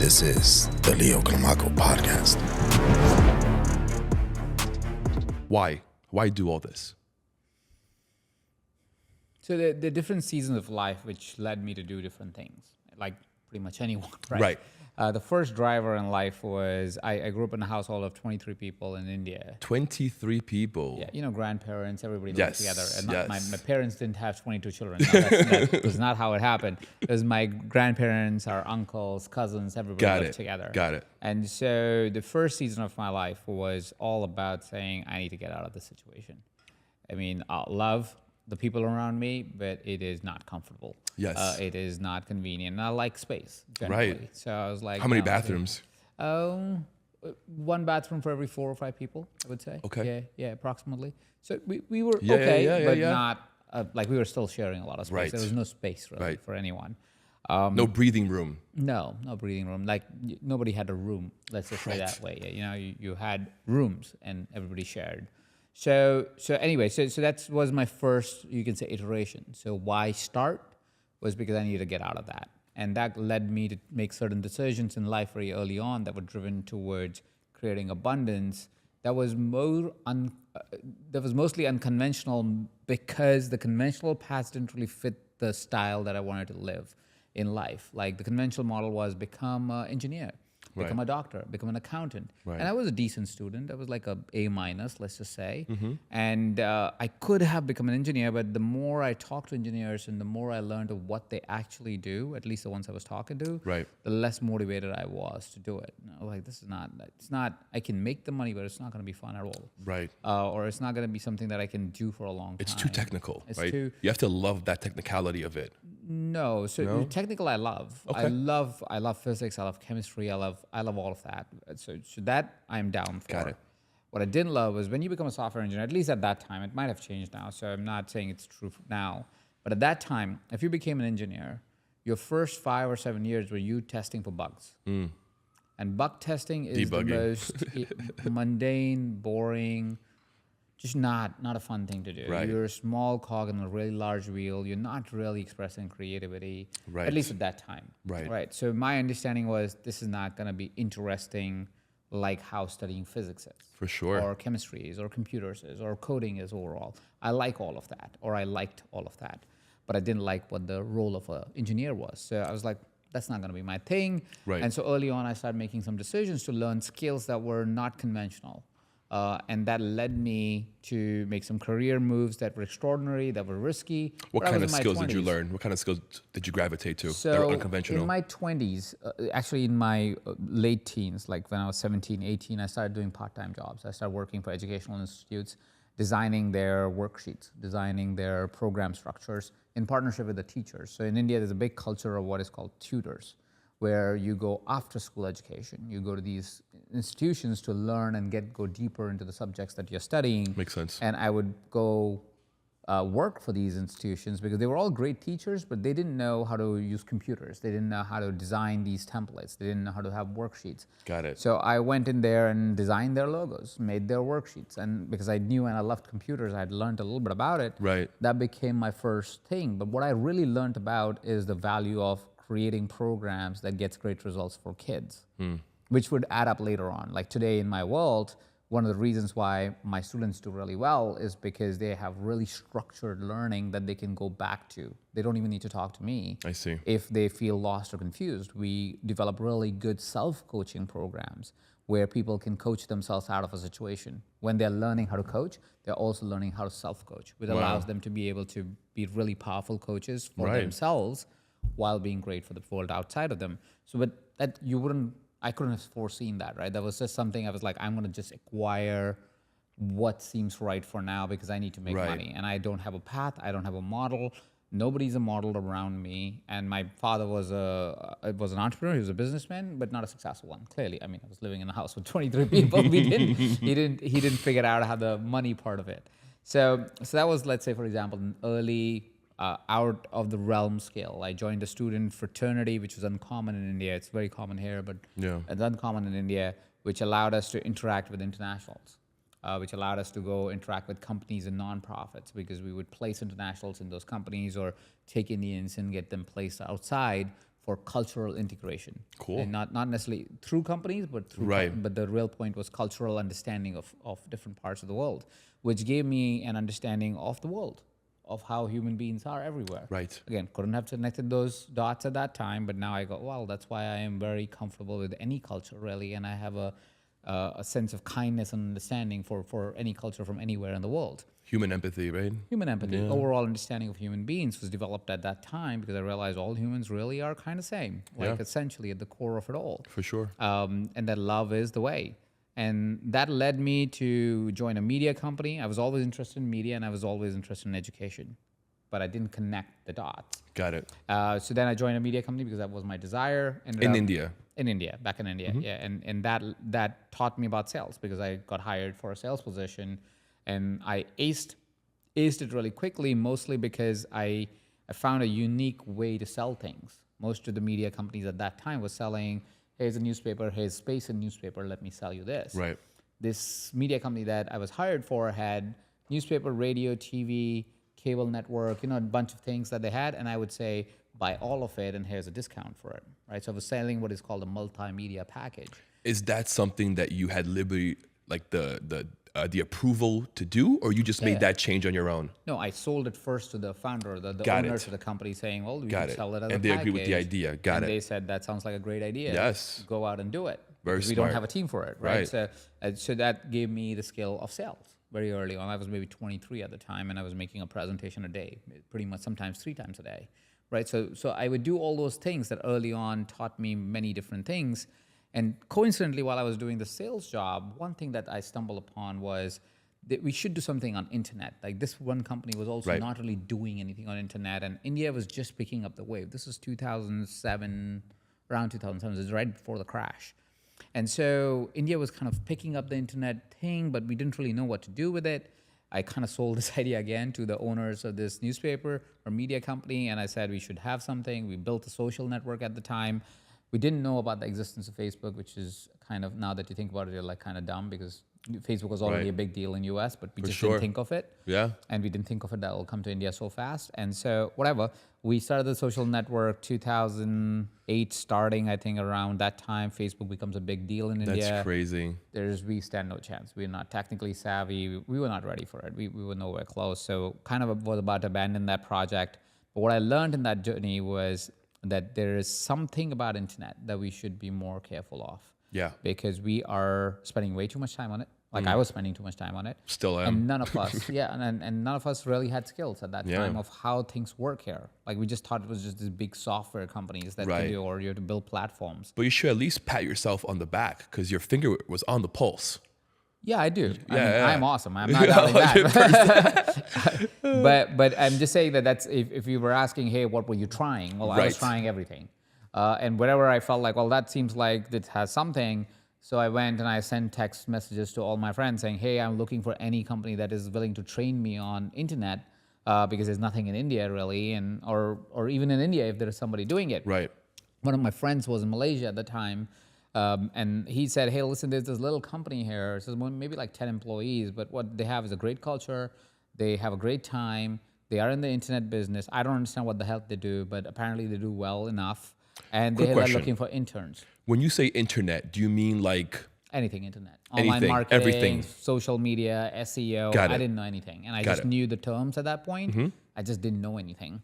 This is the Leo Climaco podcast. Why? Why do all this? So the different seasons of life which led me to do different things, like pretty much anyone, right? Right. The first driver in life was I grew up in a household of 23 people in India. 23 people. Yeah, you know, grandparents, everybody Yes, lived together. And yes. my parents didn't have 22 children. No, that was not how it happened. It was my grandparents, our uncles, cousins, everybody lived together. Got it. And so the first season of my life was all about saying, I need to get out of this situation. I mean, I love the people around me, but it is not comfortable. Yes. It is not convenient. And I like space, generally. Right. So I was like... How many no, bathrooms? One bathroom for every 4 or 5 people, I would say. Okay. Yeah, approximately. So we were Yeah, okay, yeah, but yeah. not... like we were still sharing a lot of space. Right. There was no space really Right. for anyone. No breathing room. No breathing room. Like nobody had a room. Let's just say that way. You know, you had rooms and everybody shared. So anyway, so that was my first, you can say, iteration. So why start was because I needed to get out of that, and that led me to make certain decisions in life very early on that were driven towards creating abundance. That was mostly unconventional because the conventional paths didn't really fit the style that I wanted to live in life. Like the conventional model was become an engineer, become a doctor, become an accountant. Right. And I was a decent student. I was like a A-, let's just say. And I could have become an engineer, but the more I talked to engineers and the more I learned of what they actually do, at least the ones I was talking to, Right. the less motivated I was to do it. I was like, it's not, I can make the money, but it's not going to be fun at all. Right. Or it's not going to be something that I can do for a long time. It's too technical, It's right? too- You have to love that technicality of it. No, so No? technical I love. Okay. I love physics. I love chemistry. I love all of that. So that I'm down for. Got it. What I didn't love was when you become a software engineer. At least at that time, it might have changed now. So I'm not saying it's true now, but at that time, if you became an engineer, your first 5 or 7 years were you testing for bugs. And bug testing is Debugging. the most mundane, boring. Just not a fun thing to do. Right. You're a small cog in a really large wheel. You're not really expressing creativity, Right. at least at that time. Right. So my understanding was this is not going to be interesting like how studying physics is. For sure. Or chemistry is, or computers is, or coding is overall. I like all of that, or I liked all of that. But I didn't like what the role of an engineer was. So I was like, that's not going to be my thing. Right. And so early on, I started making some decisions to learn skills that were not conventional. And that led me to make some career moves that were extraordinary, that were risky. What But I kind was of in my skills did you 20s. learn? What kind of skills did you gravitate to that So were unconventional? in my 20s, actually in my late teens, like when I was 17, 18, I started doing part-time jobs. I started working for educational institutes, designing their worksheets, designing their program structures in partnership with the teachers. So in India, there's a big culture of what is called tutors, where you go after school education. You go to these institutions to learn and go deeper into the subjects that you're studying. Makes sense. And I would go work for these institutions because they were all great teachers, but they didn't know how to use computers. They didn't know how to design these templates. They didn't know how to have worksheets. Got it. So I went in there and designed their logos, made their worksheets. And because I knew and I loved computers, I'd learned a little bit about it. Right. That became my first thing. But what I really learned about is the value of creating programs that gets great results for kids, which would add up later on. Like today in my world, one of the reasons why my students do really well is because they have really structured learning that they can go back to. They don't even need to talk to me. I see. If they feel lost or confused. We develop really good self-coaching programs where people can coach themselves out of a situation. When they're learning how to coach, they're also learning how to self-coach, which allows them to be able to be really powerful coaches for Right. themselves while being great for the world outside of them. So, but that I couldn't have foreseen that, right? That was just something I was like, I'm going to just acquire what seems right for now because I need to make Right. money. And I don't have a path. I don't have a model. Nobody's a model around me. And my father was an entrepreneur. He was a businessman, but not a successful one. Clearly, I mean, I was living in a house with 23 people. He didn't figure out how the money part of it. So that was, let's say, for example, an early out of the realm scale. I joined a student fraternity, which was uncommon in India. It's very common here, but it's uncommon in India, which allowed us to interact with internationals. which allowed us to go interact with companies and nonprofits, because we would place internationals in those companies or take Indians and get them placed outside for cultural integration. Cool. And not necessarily through companies, but through Right. but the real point was cultural understanding of different parts of the world, which gave me an understanding of the world, of how human beings are everywhere. Right. Again, couldn't have connected those dots at that time, but now I go, well, that's why I am very comfortable with any culture, really, and I have a sense of kindness and understanding for any culture from anywhere in the world. Human empathy, right? Human empathy, overall understanding of human beings was developed at that time because I realized all humans really are kind of same, like essentially at the core of it all. For sure. And that love is the way. And that led me to join a media company. I was always interested in media and I was always interested in education, but I didn't connect the dots. Got it. So then I joined a media company because that was my desire. In India. In India, back in India, yeah. And that taught me about sales because I got hired for a sales position and I aced it really quickly, mostly because I found a unique way to sell things. Most of the media companies at that time was selling, here's a newspaper, here's space in newspaper, let me sell you this. Right. This media company that I was hired for had newspaper, radio, TV, cable network, a bunch of things that they had, and I would say, buy all of it and here's a discount for it, right? So I was selling what is called a multimedia package. Is that something that you had liberty, like the approval to do, or you just made that change on your own? No, I sold it first to the founder, the Got owners it. of the company, saying, well, we Got can it. sell it as And a they package. agree with the idea. Got and it. they said, that sounds like a great idea. Yes. Go out and do it. Very Because we smart. don't have a team for it, right? Right. So that gave me the skill of sales very early on. I was maybe 23 at the time, and I was making a presentation a day, pretty much sometimes 3 times a day, right? So I would do all those things that early on taught me many different things. And coincidentally, while I was doing the sales job, one thing that I stumbled upon was that we should do something on internet. Like this one company was also Right. not really doing anything on internet, and India was just picking up the wave. This was 2007, around 2007. It was right before the crash. And so India was kind of picking up the internet thing, but we didn't really know what to do with it. I kind of sold this idea again to the owners of this newspaper or media company, and I said we should have something. We built a social network at the time. We didn't know about the existence of Facebook, which is kind of, now that you think about it, you're like kind of dumb because Facebook was already Right. a big deal in US, but we just sure. didn't think of it. Yeah. And we didn't think of it that will come to India so fast. And so whatever, we started the social network 2008 starting, I think around that time, Facebook becomes a big deal in India. That's crazy. We stand no chance. We're not technically savvy. We were not ready for it. We were nowhere close. So kind of was about to abandon that project. But what I learned in that journey was that there is something about internet that we should be more careful of. Yeah. Because we are spending way too much time on it. Like I was spending too much time on it. Still am. And none of us, and none of us really had skills at that time of how things work here. Like we just thought it was just these big software companies that Right. can do, or you have to build platforms. But you should at least pat yourself on the back because your finger was on the pulse. Yeah, I do. I mean, yeah. I'm awesome. I'm not doubting that. but I'm just saying that that's if you were asking, hey, what were you trying? Well, I was Right. trying everything. And wherever I felt like, well, that seems like it has something. So I went and I sent text messages to all my friends saying, hey, I'm looking for any company that is willing to train me on internet because there's nothing in India really, and or even in India if there is somebody doing it. Right. One of my friends was in Malaysia at the time, and he said, hey, listen, there's this little company here. It says maybe like 10 employees, but what they have is a great culture. They have a great time. They are in the internet business. I don't understand what the hell they do, but apparently they do well enough. And Quick they're question. looking for interns. When you say internet, do you mean like Anything internet. Anything, Online marketing, everything. social media, SEO. Got I it. didn't know anything. And I Got just it. knew the terms at that point. I just didn't know anything.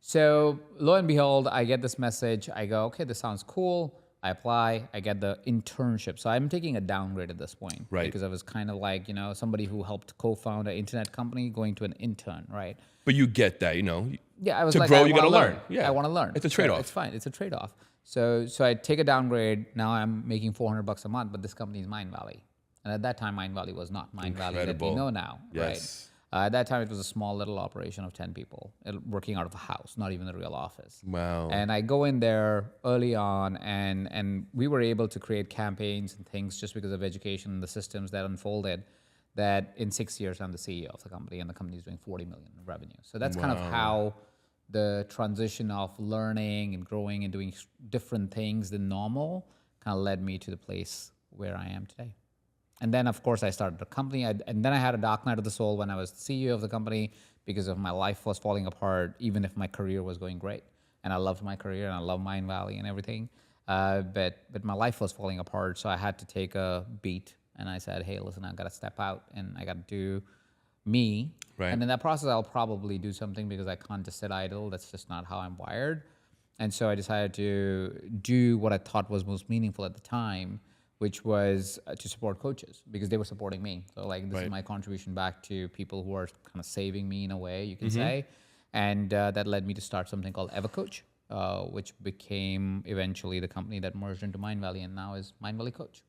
So lo and behold, I get this message. I go, okay, this sounds cool. I apply. I get the internship. So I'm taking a downgrade at this point. Right. Because I was kind of like, somebody who helped co-found an internet company going to an intern, right? But you get that, Yeah, I was To like, grow, I you wanna gotta learn. learn. Yeah. I want to learn. It's a So trade-off. it's fine. It's a trade-off. So I take a downgrade. Now I'm making $400 a month, but this company is Mindvalley. And at that time, Mindvalley was not Mindvalley that we Incredible. know now, Yes. right? At that time, it was a small little operation of 10 people working out of a house, not even a real office. Wow. And I go in there early on, and we were able to create campaigns and things just because of education and the systems that unfolded. That in 6 years, I'm the CEO of the company, and the company is doing $40 million in revenue. So that's kind of how the transition of learning and growing and doing different things than normal kind of led me to the place where I am today. And then, of course, I started the company. And then I had a dark night of the soul when I was CEO of the company because of my life was falling apart, even if my career was going great. and I loved my career and I love Mindvalley and everything. But my life was falling apart, so I had to take a beat, and I said, hey, listen, I got to step out and I got to do me. Right. And in that process, I'll probably do something because I can't just sit idle. That's just not how I'm wired. And so I decided to do what I thought was most meaningful at the time, which was to support coaches because they were supporting me. So like this is my contribution back to people who are kind of saving me in a way, you can say. And that led me to start something called Evercoach, which became eventually the company that merged into Mindvalley and now is Mindvalley Coach.